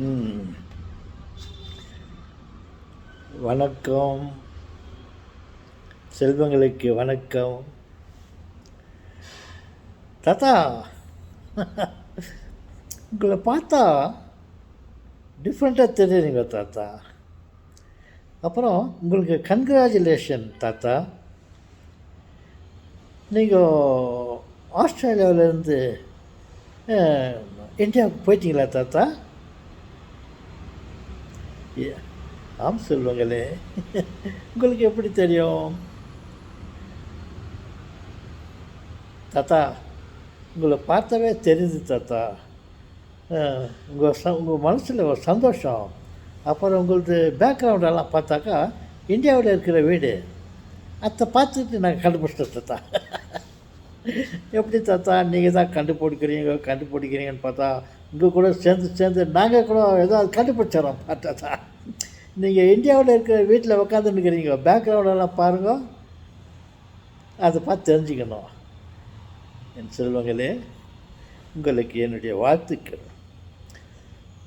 ம். வணக்கம் செல்வங்களுக்கு வணக்கம். தாத்தா, உங்களை பார்த்தா டிஃப்ரெண்ட்டாக தெரியுறீங்க தாத்தா. அப்புறம் உங்களுக்கு கங்க்ராச்சுலேஷன் தாத்தா. நீங்கள் ஆஸ்திரேலியாவிலேருந்து இந்தியாவுக்கு போயிட்டீங்களா தாத்தா? ஆம் செல்வங்களே, உங்களுக்கு எப்படி தெரியும் தாத்தா? உங்களை பார்த்தாவே தெரியுது தாத்தா. உங்கள் மனசில் ஒரு சந்தோஷம். அப்புறம் உங்களது பேக்ரவுண்டெல்லாம் பார்த்தாக்கா இந்தியாவில் இருக்கிற வீடு அதை பார்த்துட்டு நாங்கள் கண்டுபிடிச்சிட்டோம் தாத்தா. எப்படி தாத்தா நீங்கள் தான் கண்டுபிடிக்கிறீங்கன்னு பார்த்தா உங்கள் கூட சேர்ந்து நாங்கள் கூட ஏதாவது கண்டுபிடிச்சிடறோம் தாத்தா. நீங்கள் இந்தியாவில் இருக்கிற வீட்டில் உக்காந்துருக்கிறீங்க, பேக்ரவுண்டெல்லாம் பாருங்கள், அதை பார்த்து தெரிஞ்சுக்கணும். என் செல்வங்களே, உங்களுக்கு என்னுடைய வாழ்த்துக்கள்.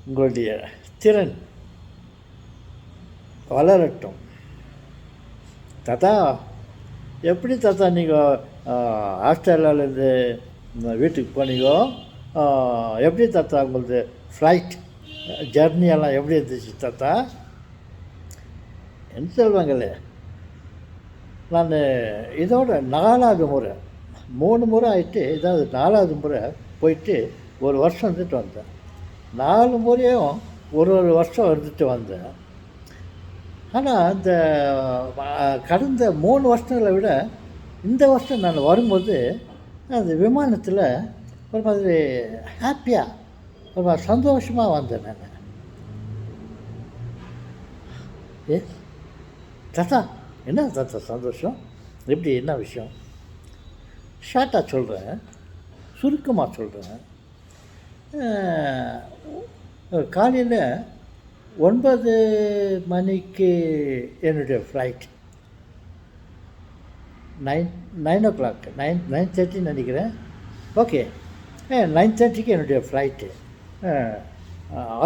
உங்களுடைய திறன் வளரட்டும் தாத்தா. எப்படி தாத்தா நீங்கள் ஆஸ்திரேலியாவிலேருந்து வீட்டுக்கு போனீங்கோ? எப்படி தாத்தா உங்களது ஃப்ளைட் ஜர்னியெல்லாம் எப்படி இருந்துச்சு தாத்தா? என்ன சொல்லுவாங்களே, நான் இதோட 4வது முறை, 3 முறை ஆகிட்டு, இதாவது 4வது முறை போயிட்டு ஒரு வருஷம் இருந்துட்டு வந்தேன். 4 முறையும் ஒரு வருஷம் இருந்துட்டு வந்தேன். ஆனால் இந்த கடந்த 3 வருஷங்களை விட இந்த வருஷம் நான் வரும்போது அந்த விமானத்தில் ஒரு மாதிரி ஹாப்பியாக, ஒரு மாதிரி சந்தோஷமாக வந்தேன் நான். தாத்தா, என்ன தாத்தா சந்தோஷம்? எப்படி, என்ன விஷயம்? ஷார்ட்டாக சொல்கிறேன், சுருக்கமாக சொல்கிறேன். காலையில் 9 மணிக்கு என்னுடைய ஃப்ளைட், 9 o'clock, 9:30 நினைக்கிறேன். ஓகே, 9:30க்கு என்னுடைய ஃப்ளைட்டு.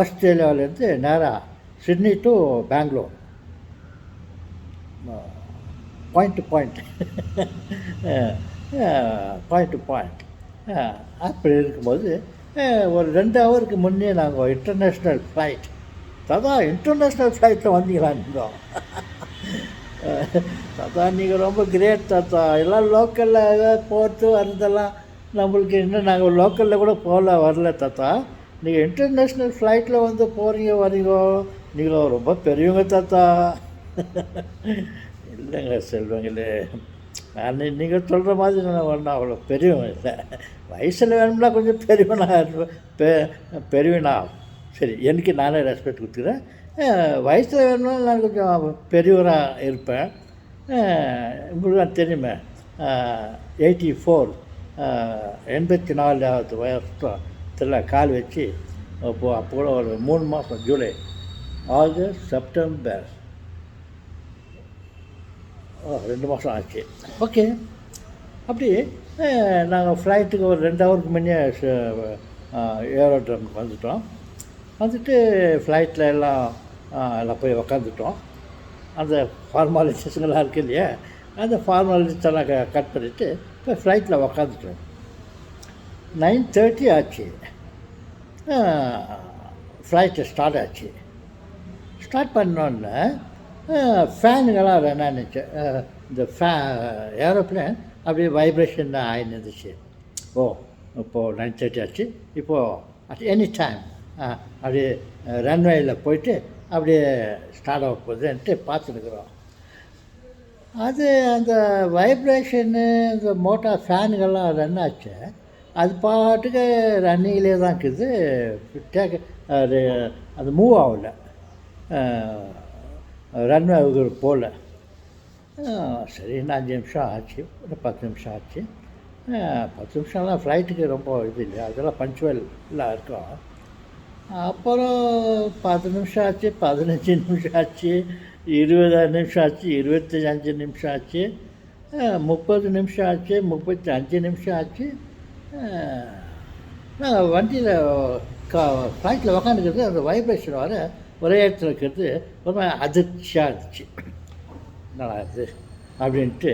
ஆஸ்திரேலியாவிலேருந்து நேராக Sydney to Bangalore, point to point. Point to point. அப்படி இருக்கும்போது ஒரு 2 ஹவருக்கு முன்னே நாங்கள் இன்டர்நேஷ்னல் ஃப்ளைட். தாத்தா, இன்டர்நேஷ்னல் ஃப்ளைட்டில் வந்தீங்களா நீங்கள்? தாத்தா, நீங்கள் ரொம்ப கிரேட் தாத்தா. எல்லாம் லோக்கலில் ஏதாவது போட்டு வரதெல்லாம் நம்மளுக்கு இன்னும் நாங்கள் லோக்கலில் கூட வரல தாத்தா. நீங்கள் இன்டர்நேஷ்னல் ஃப்ளைட்டில் வந்து வரீங்க. நீங்கள் ரொம்ப பெரியவங்க தாத்தா. இல்லைங்க செல்வங்களே, நான் நீங்கள் சொல்கிற மாதிரி நான் ஒன்றும் அவ்வளோ பெரியவன் இல்லை. வயசில் வேணும்னா கொஞ்சம் பெரியவனா சரி, எனக்கு நானே ரெஸ்பெக்ட் கொடுத்துக்கிறேன். வயசில் வேணும்னா நான் கொஞ்சம் பெரியவராக இருப்பேன். உங்களுக்கு தெரியுமே, 84 84வது வருஷத்தில் கால் வச்சு அப்போ கூட ஒரு 3 மாதம், ஜூலை, ஆகஸ்ட், செப்டம்பர், 2 மாதம் ஆச்சு. ஓகே, அப்படி நாங்கள் ஃப்ளைட்டுக்கு ஒரு 2 ஹவருக்கு முன்னே ஏரோட்ரமுக்கு வந்துட்டு ஃப்ளைட்டில் எல்லாம் போய் உக்காந்துட்டோம். அந்த ஃபார்மாலிட்டிஸ்லாம் இருக்குது இல்லையா, அந்த ஃபார்மாலிட்டிஸ் எல்லாம் கட் பண்ணிவிட்டு இப்போ ஃப்ளைட்டில் உக்காந்துட்டோம். 9:30 ஆச்சு. ஃப்ளைட்டு ஸ்டார்ட் ஆச்சு. ஸ்டார்ட் பண்ணோன்னே ஃபேனுங்கெல்லாம் ரன் ஆனிச்சு. இந்த ஏரோப்ளேன் அப்படியே வைப்ரேஷன் தான் ஆகின்னு இருந்துச்சு. இப்போது 9:30 ஆச்சு. இப்போது அட் எனி டைம் அப்படியே ரன்வேயில் போயிட்டு அப்படியே ஸ்டார்ட் ஆக போகுதுன்ட்டு பார்த்துருக்குறோம். அது அந்த வைப்ரேஷனு, இந்த மோட்டார் ஃபேனுங்கெல்லாம் ரன் ஆச்சு. அது பாட்டுக்கு ரன்னிங்லேயே தான் இருக்குது. அது மூவ் ஆகலை, ரன்வே போகல. சரி, இன்னும் 5 நிமிஷம் ஆச்சு, ஒரு 10 நிமிஷம் ஆச்சு. 10 நிமிஷம்லாம் ஃப்ளைட்டுக்கு ரொம்ப இது இல்லையா, அதெல்லாம் பஞ்சுவல்லாம் இருக்கும். அப்புறம் 10 நிமிஷம் ஆச்சு, 15 நிமிஷம் ஆச்சு, 20 நிமிஷம் ஆச்சு, 25 நிமிஷம் ஆச்சு, 30 நிமிஷம் ஆச்சு, 35 நிமிஷம் ஆச்சு. நான் வண்டியில் ஃப்ளைட்டில் உக்காந்துக்கிறது அந்த வைப்ரேஷன் வர ஒரே இடத்துல இருக்கிறது ரொம்ப அதிர்ச்சியாக இருந்துச்சு. என்னடா இது அப்படின்ட்டு.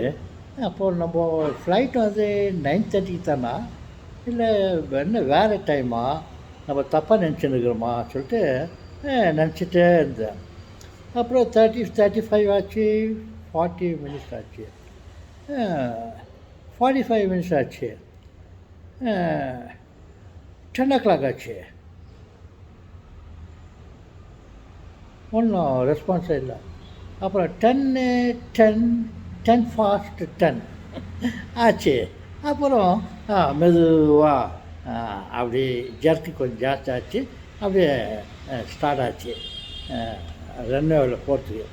அப்போது நம்ம ஃப்ளைட் வந்து 9:30 தானா, இல்லை என்ன வேறு டைமா, நம்ம தப்பாக நினச்சின்னுக்கிறோமா சொல்லிட்டு நினச்சிட்டே இருந்தேன். அப்புறம் 35 ஆச்சு, 40 மினிட்ஸ் ஆச்சு, 45 மினிட்ஸ் ஆச்சு, 10 o'clock ஆச்சு. ஒன்றும் ரெஸ்பான்ஸே இல்லை. அப்புறம் 10 ஃபாஸ்ட் 10 ஆச்சு. அப்புறம் மெதுவாக அப்படி ஜர்க்கு கொஞ்சம் ஜாஸ்தி ஆச்சு. அப்படியே ஸ்டார்ட் ஆச்சு ரன்வேவில் போகிறதுக்கு.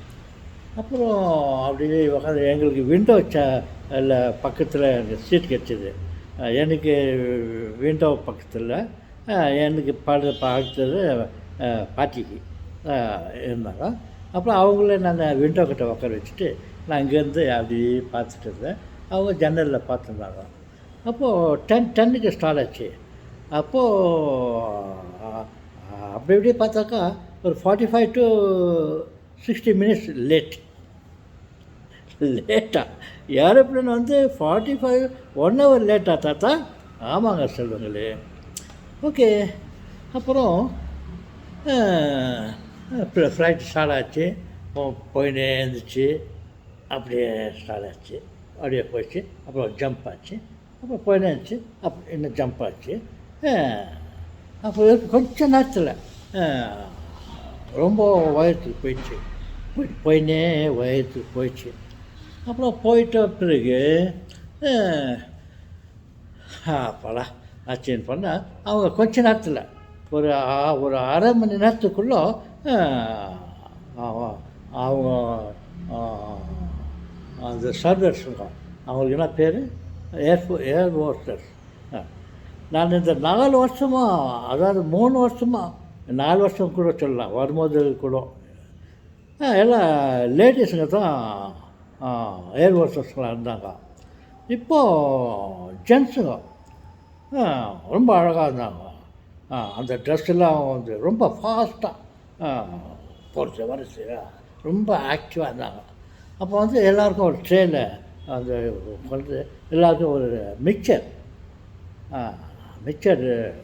அப்புறம் அப்படியே உட்காந்து எங்களுக்கு விண்டோ இல்லை பக்கத்தில் எனக்கு சீட் கிடச்சிது. எனக்கு விண்டோ பக்கத்தில் எனக்கு அடுத்தது பாட்டிக்கு இருந்தாங்க. அப்புறம் அவங்கள நான் விண்டோ கிட்ட உட்கார வச்சுட்டு நான் இங்கேருந்து அப்படி பார்த்துட்டு இருந்தேன். அவங்க ஜன்னலில் பார்த்துருந்தாங்க. அப்போது 10க்கு ஸ்டார்ட் ஆச்சு. அப்போது அப்படி இப்படி பார்த்தாக்கா ஒரு 45 to 60 மினிட்ஸ் லேட்டாக ஏரோப்ளேன் வந்து 1 hour லேட்டாக தாத்தா. ஆமாங்க செல்வங்களே. ஓகே. அப்புறம் ஃப்ளைட் ஸ்டார்ட் ஆச்சு. போயினே இருந்துச்சு. அப்படியே ஸ்டார்ட் ஆச்சு, அப்படியே போயிடுச்சு. அப்புறம் ஜம்ப் ஆச்சு. அப்புறம் போயினே இருந்துச்சு. இன்னும் ஜம்ப் ஆச்சு. அப்புறம் கொஞ்ச நேரத்தில் ரொம்ப உயரத்துக்கு போயினே உயரத்துக்கு போயிடுச்சு. அப்புறம் போயிட்ட பிறகு பல ஆச்சுன்னு பண்ணால் அவங்க கொஞ்ச நேரத்தில் ஒரு அரை மணி நேரத்துக்குள்ளே அவங்க அந்த சர்வர்ஸுங்க, அவங்களுக்கு என்ன பேர், ஏர் ஹோஸ்டர்ஸ். நான் இந்த 4 வருஷமாக, அதாவது 3 வருஷமாக, 4 வருஷம் கூட சொல்லலாம், வரும்போது கூட எல்லாம் லேடிஸுங்க தான் ஏர் ஹோஸ்டர்ஸ்லாம் இருந்தாங்க. இப்போது ஜென்ஸுங்க ரொம்ப அழகாக இருந்தாங்க. அந்த ட்ரெஸ்ஸெல்லாம் வந்து ரொம்ப ஃபாஸ்ட்டாக போகிறது வரிசையாக ரொம்ப ஆக்டிவாக இருந்தாங்க. அப்போ வந்து எல்லாருக்கும் ஒரு ட்ரேயில் அந்த வந்து எல்லாருக்கும் ஒரு மிக்சர்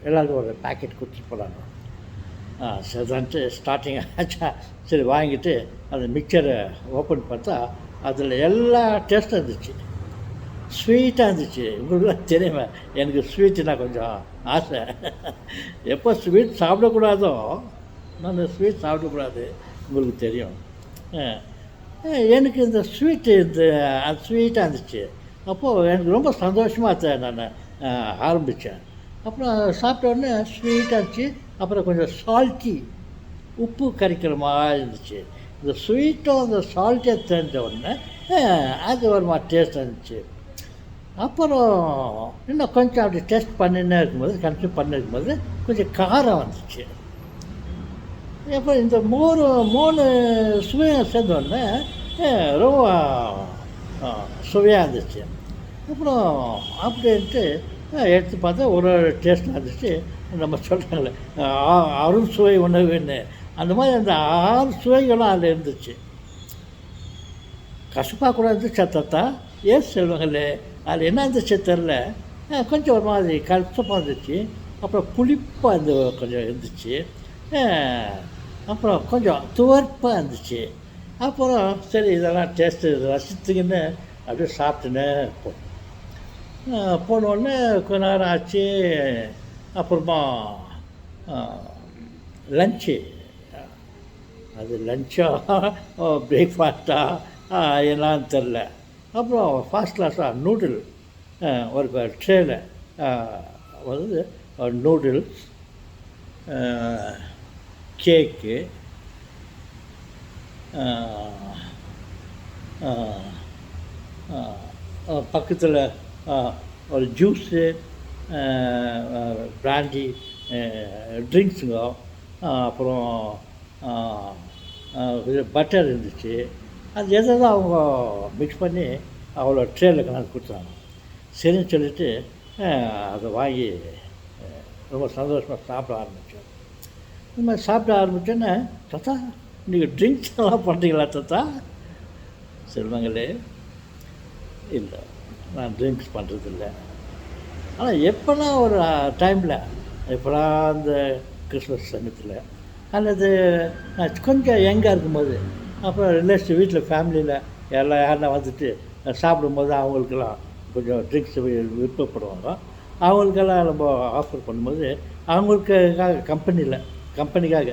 எல்லாருக்கும் ஒரு பேக்கெட் கொடுத்துட்டு போகிறாங்க. சரிதான்ட்டு ஸ்டார்டிங் ஆச்சா, சரி வாங்கிட்டு அந்த மிக்சரை ஓப்பன் பார்த்தா அதில் எல்லா டேஸ்ட்டும் இருந்துச்சு. ஸ்வீட்டாக இருந்துச்சு. உங்களுக்குலாம் தெரியுமா, எனக்கு ஸ்வீட்டுனா கொஞ்சம் ஆசை. எப்போ ஸ்வீட் சாப்பிடக்கூடாதோ, நான் ஸ்வீட் சாப்பிடக்கூடாது, உங்களுக்கு தெரியும். எனக்கு இந்த ஸ்வீட்டு அது ஸ்வீட்டாக இருந்துச்சு. அப்போது எனக்கு ரொம்ப சந்தோஷமாக நான் ஆரம்பித்தேன். அப்புறம் சாப்பிட்ட உடனே ஸ்வீட்டாக இருந்துச்சு. அப்புறம் கொஞ்சம் சால்ட்டி, உப்பு கறிக்கிற மாதிரி இருந்துச்சு. இந்த ஸ்வீட்டும் அந்த சால்ட்டியாக தெரிஞ்ச உடனே அது ஒரு மாதிரி டேஸ்ட் இருந்துச்சு. அப்புறம் இன்னும் கொஞ்சம் அப்படி டெஸ்ட் பண்ணினே இருக்கும்போது, கன்டினியூ பண்ணிருக்கும்போது கொஞ்சம் காரம் வந்துச்சு. அப்புறம் இந்த 3 சுவையும் சேர்ந்தோடனே ரொம்ப சுவையாக இருந்துச்சு. அப்புறம் அப்படின்ட்டு எடுத்து பார்த்தா ஒரு டேஸ்ட்டாக இருந்துச்சு. நம்ம சொல்கிறாங்களே அருள் சுவை உணவுன்னு, அந்த மாதிரி அந்த 6 சுவைகளும் அதில் இருந்துச்சு. கசப்பாக கூட இருந்துச்சு தாத்தா. ஏன் செல்வங்களே, அதில் என்ன இருந்துச்சு தெரில, கொஞ்சம் ஒரு மாதிரி கசப்பாக இருந்துச்சு. அப்புறம் புளிப்பாக கொஞ்சம் இருந்துச்சு. அப்புறம் கொஞ்சம் துவர்ப்பாக இருந்துச்சு. அப்புறம் சரி இதெல்லாம் டேஸ்ட்டு ரசித்துக்கின்னு அப்படியே சாப்பிட்டுன்னு போனோடனே கொஞ்ச நேரம் ஆச்சு. அப்புறமா லன்ச்சு, அது லன்ச்சா பிரேக்ஃபாஸ்ட்டா என்னான்னு தெரில. அப்புறம் ஃபர்ஸ்ட் கிளாஸாக நூடுல் ஒரு ட்ரேயில் வந்து நூடுல்ஸ், கேக்கு, பக்கத்தில் ஒரு ஜூஸு, பிராண்டி, ட்ரிங்க்ஸுங்க, அப்புறம் பட்டர் இருந்துச்சு. அது எதாவது அவங்க மிக்ஸ் பண்ணி அவ்வளோ ட்ரேயில் கணக்கு கொடுத்தாங்க. சரின்னு சொல்லிவிட்டு அதை வாங்கி ரொம்ப சந்தோஷமாக சாப்பிட ஆரம்பித்தோம். இந்த மாதிரி சாப்பிட ஆரம்பித்தோன்னே, தாத்தா நீங்கள் ட்ரிங்க்ஸ் எல்லாம் பண்ணுறீங்களா தாத்தா? செல்வங்களே, இல்லை, நான் ட்ரிங்க்ஸ் பண்ணுறதில்ல. ஆனால் எப்போனா ஒரு டைமில், எப்போனா அந்த கிறிஸ்மஸ் சமயத்தில் அல்லது நான் கொஞ்சம் யங்காக இருக்கும்போது, அப்புறம் ரிலேட்டிவ் வீட்டில் ஃபேமிலியில் யாருன்னா வந்துட்டு சாப்பிடும்போது அவங்களுக்கெல்லாம் கொஞ்சம் ட்ரிங்க்ஸ் விருப்பப்படுவாங்க. அவங்களுக்கெல்லாம் நம்ம ஆஃபர் பண்ணும்போது அவங்களுக்காக கம்பெனிக்காக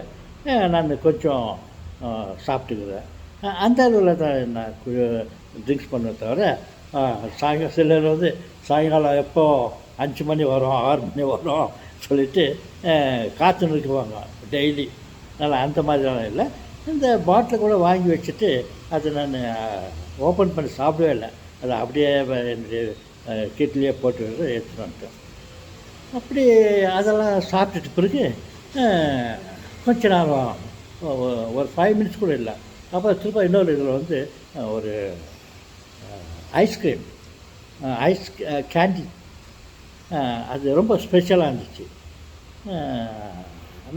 நான் கொஞ்சம் சாப்பிட்டுக்கிறேன். அந்த அளவில் தான் நான் ட்ரிங்க்ஸ் பண்ண தவிர, சாயங்காலம் சிலர் வந்து சாயங்காலம் எப்போ 5 மணி வரும் 6 மணி வரும் சொல்லிவிட்டு காத்துன்னு இருக்குவாங்க டெய்லி. அதனால் அந்த மாதிரிலாம் இல்லை. இந்த பாட்டில் கூட வாங்கி வச்சுட்டு அதை நான் ஓப்பன் பண்ணி சாப்பிடவே இல்லை. அதை அப்படியே என்னுடைய கீட்டிலேயே போட்டு எடுத்துகிட்டு வந்துட்டேன். அப்படி அதெல்லாம் சாப்பிட்டுட்டு பிறகு கொஞ்ச நேரம் ஒரு 5 மினிட்ஸ் கூட இல்லை. அப்புறம் திரும்ப இன்னொரு இதில் வந்து ஒரு ஐஸ்கிரீம் கேண்டி, அது ரொம்ப ஸ்பெஷலாக இருந்துச்சு.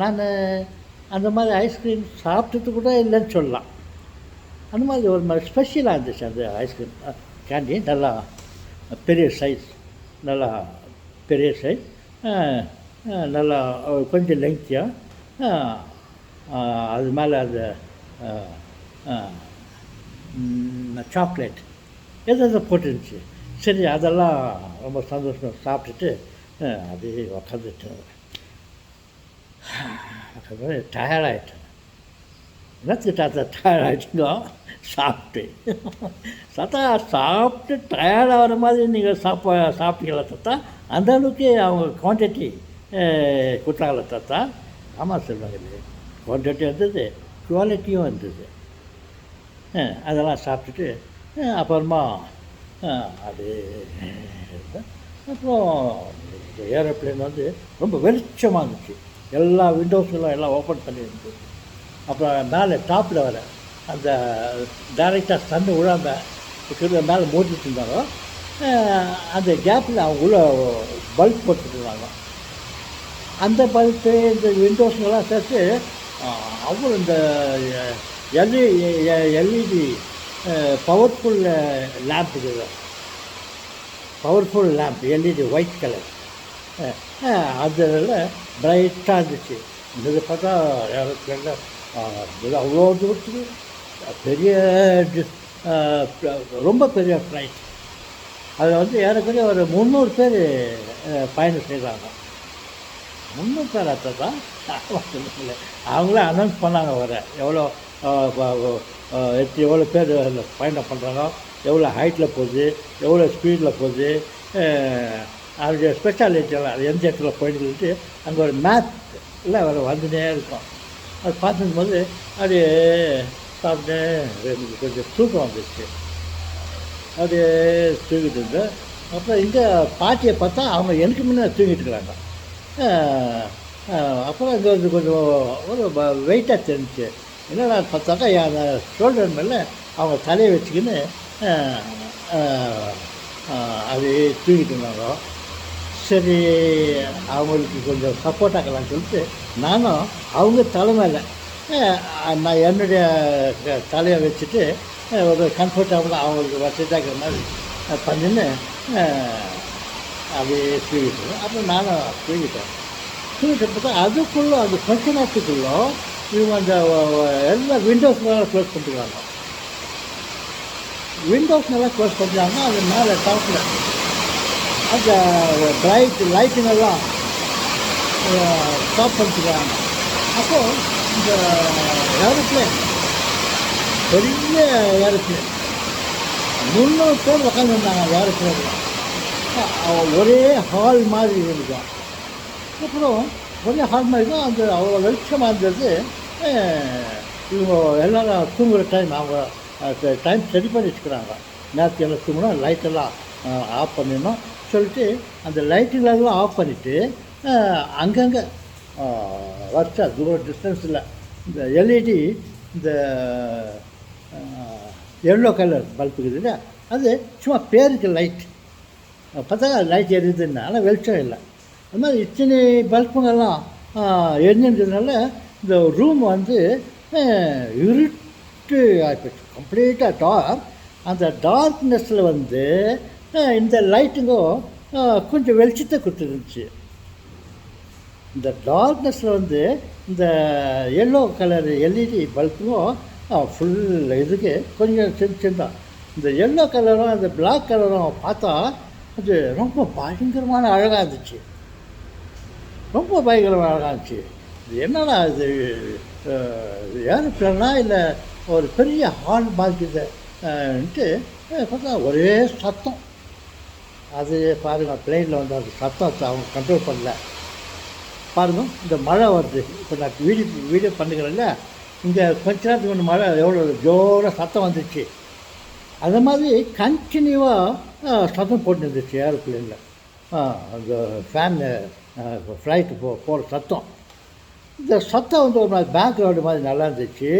நான் அந்த மாதிரி ஐஸ்கிரீம் சாப்பிட்டது கூட இல்லைன்னு சொல்லலாம். அந்த மாதிரி ஒரு மாதிரி ஸ்பெஷலாக இருந்துச்சு அந்த ஐஸ்கிரீம் கேண்டி. நல்லா பெரிய சைஸ், நல்லா பெரிய சைஸ், நல்லா கொஞ்சம் லெங்க்த்தியாக, அது மேலே அந்த சாக்லேட் எதாவது போட்டுருந்துச்சு. சரி, அதெல்லாம் ரொம்ப சந்தோஷமாக சாப்பிட்டுட்டு அப்படியே உக்காந்துட்டேன். டயர்டாகிட்டேன். என்னத்துக்கு தாத்தா டயர்டாகிட்டீங்க? சாப்பிட்டு சாப்பிட்டு டயர்டாகிற மாதிரி நீங்கள் சாப்பிட்டீங்களா தாத்தா? அந்த அளவுக்கு அவங்க குவான்டிட்டி கொடுத்தாங்களா தாத்தா? ஆமாம் சொல்லுவாங்க, குவான்டிட்டி வந்தது, குவாலிட்டியும் வந்தது. அதெல்லாம் சாப்பிட்டுட்டு அப்புறமா அது அப்புறம் ஏரோப்ளேன் வந்து ரொம்ப வெளிச்சமாக இருந்துச்சு. எல்லா விண்டோஸ்லாம் எல்லாம் ஓப்பன் பண்ணியிருந்து, அப்புறம் மேலே டாப்பில் வர அந்த டைரெக்டாக சன்னு விழாம மேலே மூடிட்டு இருந்தாங்க. அந்த கேப்பில் அவங்க உள்ள பல்ப் போட்டுருந்தாங்க. அந்த பல்ப்பு இந்த விண்டோஸ்லாம் சேர்த்து அவ்வளோ இந்த எல்இடி பவர்ஃபுல் லேம்ப் இருக்குது, powerful lamp LED white colour, அதில் பிரைட்டாக இருந்துச்சு. இதை பார்த்தா அவ்வளோ தூரத்துக்கு பெரிய ரொம்ப பெரிய ஃப்ளைட். அதில் வந்து ஏறக்குறைய ஒரு 300 பேர் பயணம் செய்கிறாங்க. 300 பேர் அர்த்தம் தான். அவங்களே அனௌன்ஸ் பண்ணாங்க வர எவ்வளோ பேர் பயணம் பண்ணுறாங்க, எவ்வளோ ஹைட்டில் போகுது, எவ்வளோ ஸ்பீடில் போகுது, அதோடைய ஸ்பெஷாலிட்டியெல்லாம் அது எந்த இடத்துல போயிட்டு அங்கே ஒரு மேப் இல்லை வந்துட்டே இருக்கும். அது பார்த்துக்கும் போது அப்படியே சாப்பிட்டு எனக்கு கொஞ்சம் தூக்கம் வந்துடுச்சு. அப்படியே தூங்கிட்டு இருந்தேன். அப்புறம் இந்த பாட்டியை பார்த்தா அவங்க எனக்கு முன்னே தூங்கிட்டு இருக்கிறாங்க. அப்புறம் இங்கே வந்து கொஞ்சம் ஒரு வெயிட்டாக தெரிஞ்சிச்சு. என்னடா பார்த்தாக்கா என் ஷோல்டர் மேலே அவங்க தலையை வச்சுக்கின்னு அப்படியே தூங்கிட்டு இருந்தாங்க. சரி, அவங்களுக்கு கொஞ்சம் சப்போர்ட் ஆக்கலாம்னு சொல்லிட்டு நானும் அவங்க தலை மேலே நான் என்னுடைய தலையை வச்சுட்டு ஒரு கம்ஃபர்டபுளாக அவங்களுக்கு வசதியாகிற மாதிரி பண்ணின்னு அப்படியே தூங்கிட்டேன். அப்புறம் நானும் தூங்கிட்டு பார்த்தா அதுக்குள்ளே அந்த கொஞ்ச நேரத்துக்குள்ளே இவங்க அந்த எல்லா விண்டோஸ்லாம் க்ளோஸ் பண்ணிட்டுருக்காங்க. விண்டோஸ் நல்லா க்ளோஸ் பண்ணிட்டாங்க. அது மேலே டாப்பில் அந்த லைட்டுங்கெல்லாம் ஸ்டாப் பண்ணிட்டுருக்காங்க. அப்போது இந்த ஏரோப்ளேன், பெரிய ஏரோப்ளேன், 300 பேர் உட்காந்துருந்தாங்க அந்த ஏரோப்ளேனில். ஒரே ஹால் மாதிரி இருக்கும். அப்புறம் ஒரே ஹால் மாதிரி தான். அந்த அவ்வளோ வெளிச்சமாக இருந்தது. இவங்க எல்லோரும் தூங்குகிற டைம், அவங்க டைம் ரெடி பண்ணி வச்சுக்கிறாங்க. நேரத்துக்கு எல்லாம் தூங்கணும், லைட்டெல்லாம் ஆஃப் பண்ணிடணும் சொல்லிட்டு அந்த லைட்டுங்களெல்லாம் ஆஃப் பண்ணிவிட்டு அங்கங்கே வச்சா தூரம் டிஸ்டன்ஸில் இந்த எல்இடி இந்த எல்லோ கலர் பல்ப் இருக்குது இல்லையா, அது சும்மா பேருக்கு லைட் பார்த்தா லைட் எரியுதுன்னா, ஆனால் வெளிச்சம் இல்லை. அது மாதிரி இத்தனை பல்புங்கெல்லாம் எரிஞ்சுன்றதுனால இந்த ரூம் வந்து இருட்டு ஆகிப்போச்சு, கம்ப்ளீட்டாக டார்க். அந்த டார்க்னஸில் வந்து இந்த லைட்டுங்கும் கொஞ்சம் வெளிச்சத்தை கொடுத்துருந்துச்சு. இந்த டார்க்னஸில் வந்து இந்த எல்லோ கலர் எல்இடி பல்பும் ஃபுல் இதுக்கு கொஞ்சம் சின்னதான். இந்த எல்லோ கலரும் அந்த பிளாக் கலரும் பார்த்தா அது ரொம்ப பயங்கரமான அழகாக இருந்துச்சு, ரொம்ப பயங்கரமாக அழகாக இருந்துச்சு. இது என்னன்னா இது ஏரோப்ளேனா இல்லை ஒரு பெரிய ஹால் பாதிக்குதுன்ட்டு பார்த்தா ஒரே சத்தம். அது பாருங்கள், பிளெயினில் வந்து அந்த சத்தத்தை அவங்க கண்ட்ரோல் பண்ணல. பாருங்கள், இந்த மழை வருது. இப்போ நான் வீடியோ பண்ணுகிறேன்ல, இங்கே கொஞ்ச நேரத்துக்கு ஒன்று மழை எவ்வளோ ஜோராக சத்தம் வந்துச்சு. அது மாதிரி கண்டினியூவாக சத்தம் போட்டு இருந்துச்சு ஏரோப்ளேனில். அந்த ஃபேனு ஃப்ளைட்டு போகிற சத்தம். இந்த சத்தம் வந்து ஒரு மாதிரி பேக்ரவுண்டு மாதிரி நல்லா இருந்துச்சு.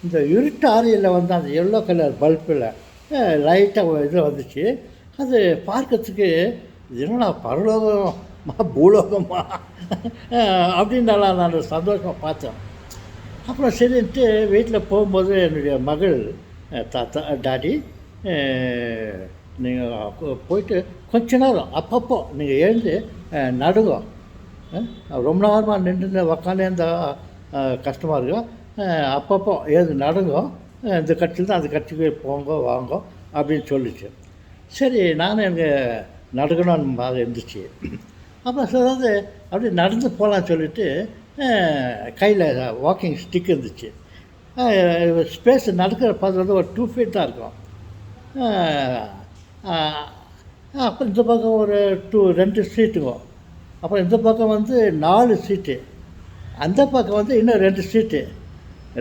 இந்த இருட்டு அறையில் வந்து அந்த எல்லோ கலர் பல்பில் லைட்டாக இதில் வந்துச்சு. அது பார்க்கறதுக்கு என்னடா பரலோகமா பூலோகமா அப்படின்னு நான் சந்தோஷமாக பார்த்தேன். அப்புறம் சரின்ட்டு வீட்டில் போகும்போது என்னுடைய மகள், தாத்தா டாடி நீங்கள் போயிட்டு கொஞ்ச நேரம் அப்பப்போ நீங்கள் எழுந்து நடுங்க, ரொம்ப நேரமாக நின்று உக்காந்தே இருந்தால் கஷ்டமாக இருக்கும், அப்பப்போ எழுந்து நடுங்க, இந்த கட்சியில் தான் அந்த கட்சிக்கு போங்க வாங்க அப்படின்னு சொல்லிச்சு. சரி, நானும் எனக்கு நடக்கணும்னு இருந்துச்சு. அப்புறம் அதாவது அப்படி நடந்து போகலான்னு சொல்லிவிட்டு கையில் வாக்கிங் ஸ்டிக் இருந்துச்சு. ஸ்பேஸ் நடக்கிற பார்த்து ஒரு 2 feet தான் இருக்கும். அப்புறம் இந்த பக்கம் ஒரு 2 சீட்டுக்கும், அப்புறம் இந்த பக்கம் வந்து 4 சீட்டு, அந்த பக்கம் வந்து இன்னும் 2 சீட்டு,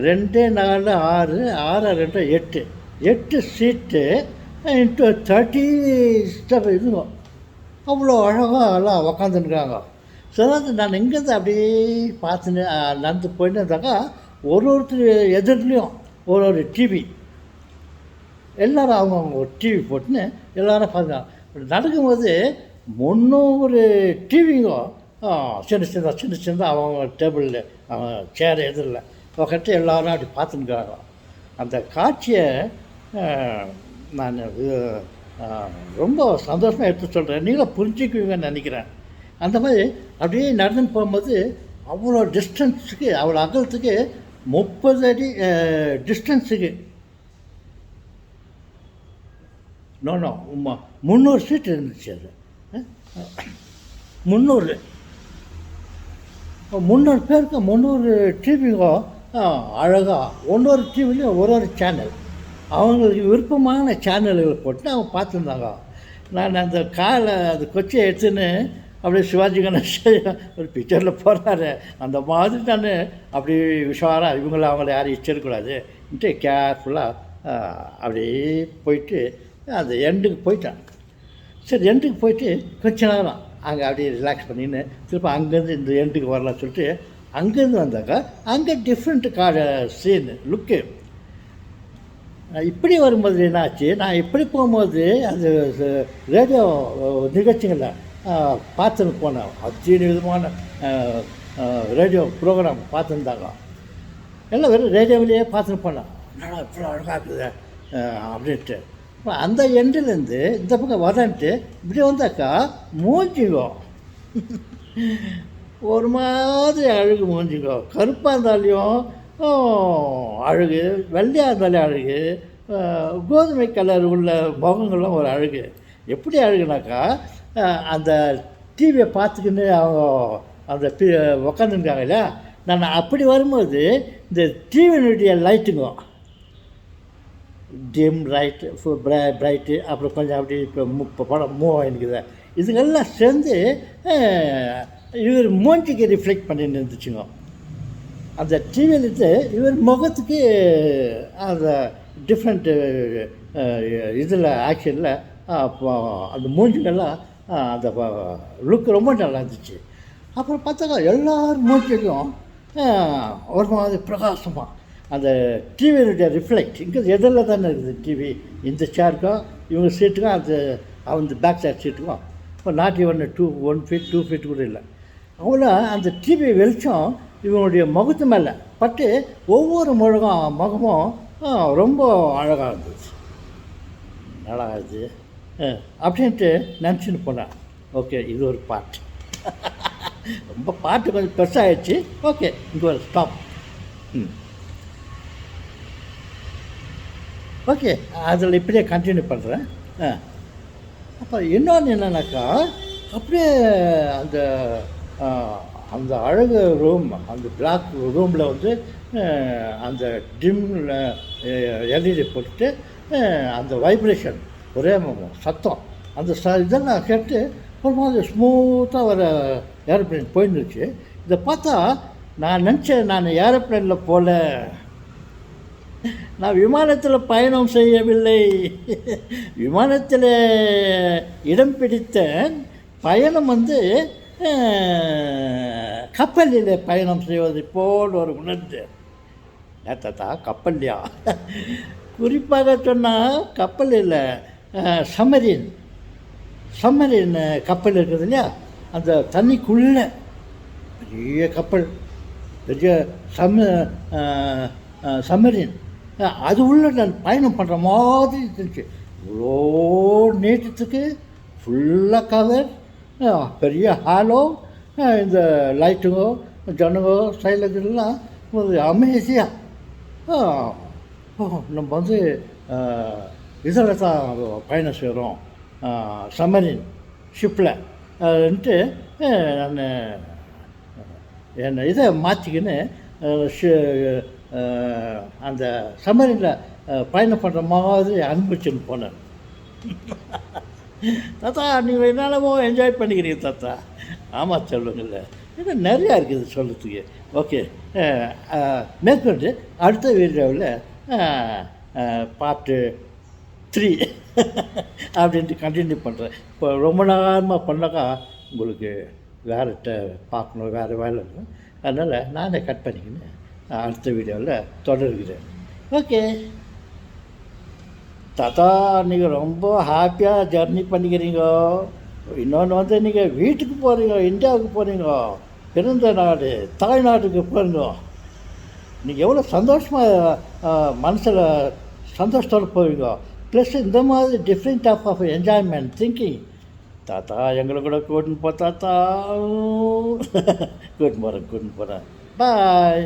2 4 6 6 2 8 8 சீட்டு இன்ட்டு 30 ஸ்டெப் இதுவும் அவ்வளோ அழகாக எல்லாம் உக்காந்துருக்காங்க. சிலது நான் இங்கேருந்து அப்படியே பார்த்துன்னு நடந்து போயிட்டு இருந்தாக்கா ஒருத்தர் எதிர்லேயும் ஒரு டிவி, எல்லோரும் அவங்கவுங்க ஒரு டிவி போட்டுன்னு எல்லோரும் பார்த்துக்காங்க. நடக்கும்போது 300 டிவிங்கும் சின்ன சின்னதாக அவங்க டேபிளில் அவங்க சேர் எதிரில் உட்காந்து எல்லோரும் அப்படி பார்த்துருக்காங்க. அந்த காட்சியை நான் ரொம்ப சந்தோஷமாக எடுத்து சொல்கிறேன், நீங்களும் புரிஞ்சுக்குவீங்கன்னு நினைக்கிறேன். அந்த மாதிரி அப்படியே நடந்துன்னு போகும்போது அவ்வளோ டிஸ்டன்ஸுக்கு, அவ்வளோ அகலத்துக்கு 30 அடி டிஸ்டன்ஸுக்கு 300 சீட் இருந்துச்சு. அது 300 பேருக்கு 300 டிவிக்கும் அழகாக ஒவ்வொரு டிவிலையும் ஒரு சேனல், அவங்களுக்கு விருப்பமான சேனல்களை போட்டு அவங்க பார்த்துருந்தாங்க. நான் அந்த காலை அந்த கொச்சியை எடுத்துன்னு அப்படியே சிவாஜி கணேசன் ஒரு பிக்சரில் போடுறாரு அந்த மாதிரி நான் அப்படி விஷாராக இவங்கள அவங்கள யாரும் எச்சரிக்கூடாதுன்ட்டு கேர்ஃபுல்லாக அப்படியே போயிட்டு அந்த எண்டுக்கு போயிட்டேன். சரி, எண்டுக்கு போயிட்டு கொஞ்ச நேரம் அங்கே அப்படியே ரிலாக்ஸ் பண்ணின்னு திருப்பி அங்கேருந்து இந்த எண்டுக்கு வரலான்னு சொல்லிட்டு அங்கேருந்து வந்தாக்கா அங்கே டிஃப்ரெண்ட்டு சீன் லுக்கு. இப்படி வரும்போது என்னாச்சு, நான் இப்படி போகும்போது அந்த ரேடியோ நிகழ்ச்சிகளில் பார்த்துன்னு போனேன். அத்தனை விதமான ரேடியோ ப்ரோக்ராம் பார்த்துருந்தாங்க. எல்லாம் வெறும் ரேடியோவிலேயே பார்த்துன்னு போனேன். என்னடா இவ்வளோ அழகாக இருக்குது அப்படின்ட்டு. அந்த எண்டுலேருந்து இந்த பக்கம் வரன்ட்டு இப்படி வந்தாக்கா மூஞ்சிங்கோ ஒரு மாதிரி அழகு மூஞ்சிங்கோ, கருப்பாக இருந்தாலையும் அழகு, வெள்ளையாக இருந்தாலே அழகு, கோதுமை கலர் உள்ள முகங்களும் ஒரு அழகு. எப்படி அழகுனாக்கா அந்த டிவியை பார்த்துக்கின்னு அவங்க அந்த உக்காந்துருக்காங்க இல்லையா, நான் அப்படி வரும்போது இந்த டிவியினுடைய லைட்டுங்க டிம் ரைட்டு பிரைட்டு அப்புறம் கொஞ்சம் அப்படி இப்போ படம் மூவ் ஆகிருக்குது, இதுங்கெல்லாம் சேர்ந்து இவர் மூஞ்சிக்கு ரிஃப்ளெக்ட் பண்ணின்னு இருந்துச்சுங்க. அந்த டிவியிலிருந்து இவர் முகத்துக்கு அந்த டிஃப்ரெண்ட்டு இதில் ஆக்ஷனில் அந்த மூஞ்சிகள்லாம் அந்த லுக் ரொம்ப நல்லா இருந்துச்சு. அப்புறம் பார்த்தாக்கா எல்லாரும் மூஞ்சிக்கும் ஒரு மாதிரி பிரகாசமாக அந்த டிவியினுடைய ரிஃப்ளெக்ட் இங்கே எதில் தானே இருக்குது டிவி, இந்த சேருக்கும் இவங்க சீட்டுக்கும் அந்த பேக் சைட் சீட்டுக்கும் இப்போ நாட் ஈவன் 1 feet 2 feet கூட இல்லை. அவ்வளோ அந்த டிவி வெளிச்சம் இவங்களுடைய முகத்து மேலே பட்டு ஒவ்வொரு முகமும் ரொம்ப அழகாக இருந்துச்சு. அழகாக இது அப்படின்ட்டு நினச்சின்னு போனேன். ஓகே, இது ஒரு பாட்டு. ரொம்ப பாட்டு கொஞ்சம் பெருசாகிடுச்சு. ஓகே, இங்கே ஒரு ஸ்டாப். ஓகே, அதில் இப்படியே கண்டினியூ பண்ணுறேன். அப்போ இன்னொன்று என்னன்னாக்கா, அப்படியே அந்த அந்த அழகு ரூம், அந்த பிளாக் ரூமில் வந்து அந்த டிம்மில் எல்இடி போட்டுட்டு அந்த வைப்ரேஷன், ஒரே சத்தம், அந்த இதெல்லாம் கேட்டு ஒரு மாதிரி ஸ்மூத்தாக வர ஏரோப்ளேன் போயிருந்துச்சு. இதை பார்த்தா நான் நினச்சேன், நான் ஏரோப்ளேனில் போகல, நான் விமானத்தில் பயணம் செய்யவில்லை. விமானத்தில் இடம் பிடித்தேன். பயணம் வந்து கப்பலில் பயணம் செய்வது போல் ஒரு உணர்ந்து. தாத்தா, கப்பல்லையா? குறிப்பாக சொன்னால் கப்பல் இல்லை, சம்மரின் கப்பல் இருக்குது இல்லையா, அந்த தண்ணிக்குள்ளே பெரிய கப்பல், பெரிய சம்மரின், அது உள்ள நான் பயணம் பண்ணுற மாதிரி இருந்துச்சு. இவ்வளோ நீட்டத்துக்கு ஃபுல்லாக கவர், பெரிய ஹாலோ, இந்த லைட்டுங்கோ ஜனங்கோ சைலங்கெல்லாம் ஒரு அமேசியாக. நம்ம வந்து இதில் தான் பயணம் செய்கிறோம், சம்மரின் ஷிப்பில்ன்ட்டு நான் என்னை இதை மாற்றிக்கின்னு அந்த சம்மரினில் பயணம் பண்ணுற மாதிரி அனுபவிச்சுன்னு போனேன். தாத்தா, நீங்கள் என்னென்னமோ என்ஜாய் பண்ணிக்கிறீங்க தாத்தா. ஆமாம், சொல்லுங்கள்ல, இன்னும் நிறையா இருக்குது சொல்கிறதுக்கு. ஓகே, மேற்கொண்டு அடுத்த வீடியோவில் பார்ட்டு 3 அப்படின்ட்டு கண்டினியூ பண்ணுறேன். இப்போ ரொம்ப நேரமாக பண்ணாக்கா உங்களுக்கு வேறுகிட்ட பார்க்கணும், வேறு வேலை இருக்கும். அதனால் நானே கட் பண்ணிக்கின்னு அடுத்த வீடியோவில் தொடர்கிறேன். ஓகே தாத்தா, நீங்கள் ரொம்ப ஹாப்பியாக ஜர்னி பண்ணிக்கிறீங்க. இன்னொன்று வந்து நீங்கள் வீட்டுக்கு போகிறீங்க, இந்தியாவுக்கு போகிறீங்க, பிறந்த நாடு தாய்நாட்டுக்கு போகிறீங்க. நீங்கள் எவ்வளோ சந்தோஷமாக மனசில் சந்தோஷத்தோடு போவீங்க. ப்ளஸ் இந்த மாதிரி different type of enjoyment thinking. தாத்தா, எங்களை கூட கூட்டின்னு போ தாத்தா. கூட்டின்னு போகிறேன். பாய்.